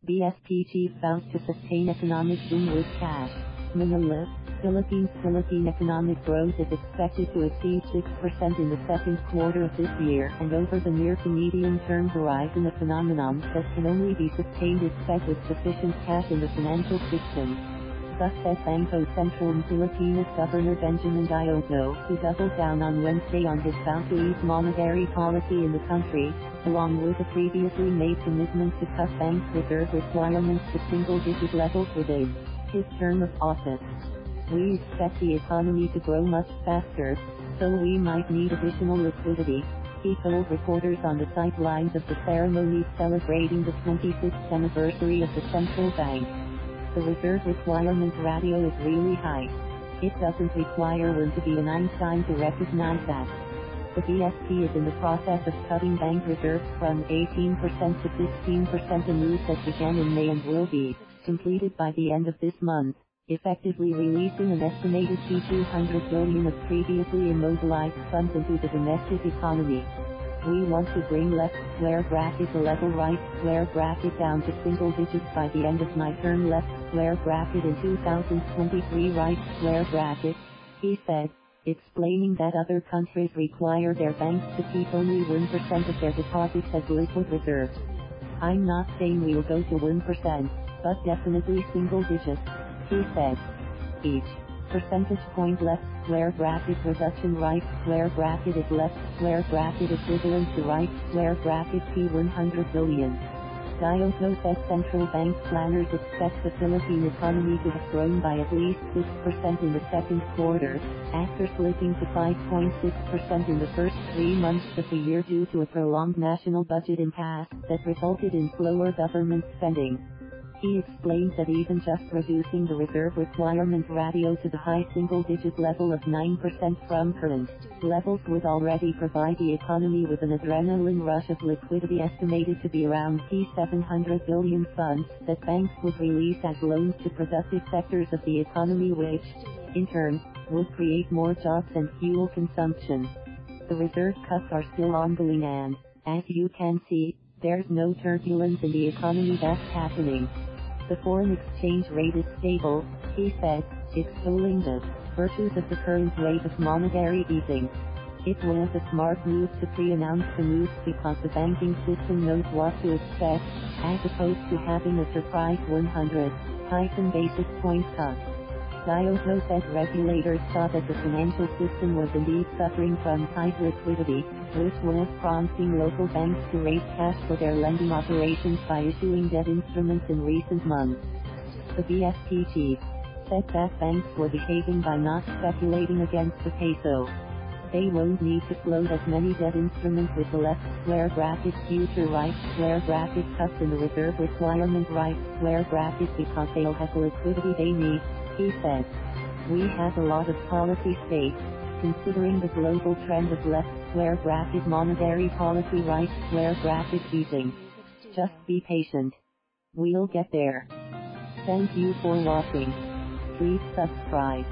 BSP chief vows to sustain economic boom with cash. Manila, Philippines. Philippine economic growth is expected to exceed 6% in the second quarter of this year, and over the near to medium-term horizon, a phenomenon that can only be sustained if fed with sufficient cash in the financial system. Thus said Bangko Sentral and Pilipinas Governor Benjamin Diokno, who doubled down on Wednesday on his vow to ease monetary policy in the country, along with a previously made commitment to cut banks' reserve requirements to single-digit levels within his term of office. We expect the economy to grow much faster, so we might need additional liquidity, he told reporters on the sidelines of the ceremonies celebrating the 25th anniversary of the central bank. The reserve requirement ratio is really high. It doesn't require one to be an Einstein to recognize that. The BSP is in the process of cutting bank reserves from 18% to 15%, a move that began in May and will be completed by the end of this month, effectively releasing an estimated $200 billion of previously immobilized funds into the domestic economy. We want to bring left square bracket the level right square bracket down to single digits by the end of my term, left square bracket in 2023 right square bracket, he said, explaining that other countries require their banks to keep only 1% of their deposits as liquid reserves. I'm not saying we'll go to 1%, but definitely single digits, he said. Each percentage point left square bracket reduction right square bracket is left square bracket equivalent to right square bracket $100 billion. Diokno said central bank planners expect the Philippine economy to have grown by at least 6% in the second quarter, after slipping to 5.6% in the first 3 months of the year due to a prolonged national budget impasse that resulted in slower government spending. He explained that even just reducing the reserve requirement ratio to the high single-digit level of 9% from current levels would already provide the economy with an adrenaline rush of liquidity estimated to be around $700 billion funds that banks would release as loans to productive sectors of the economy, which, in turn, would create more jobs and fuel consumption. The reserve cuts are still ongoing and, as you can see, there's no turbulence in the economy that's happening. The foreign exchange rate is stable, he said, extolling the virtues of the current wave of monetary easing. It was a smart move to pre-announce the moves because the banking system knows what to expect, as opposed to having a surprise 100 basis point cut. Diokno said regulators saw that the financial system was indeed suffering from tight liquidity, which was prompting local banks to raise cash for their lending operations by issuing debt instruments in recent months. The BSP chief said that banks were behaving by not speculating against the peso. They won't need to float as many debt instruments with the left square bracket future right square bracket cuts in the reserve requirement right square bracket because they'll have the liquidity they need, he said. We have a lot of policy space, considering the global trend of left square bracket monetary policy right square bracket easing. Just be patient. We'll get there. Thank you for watching. Please subscribe.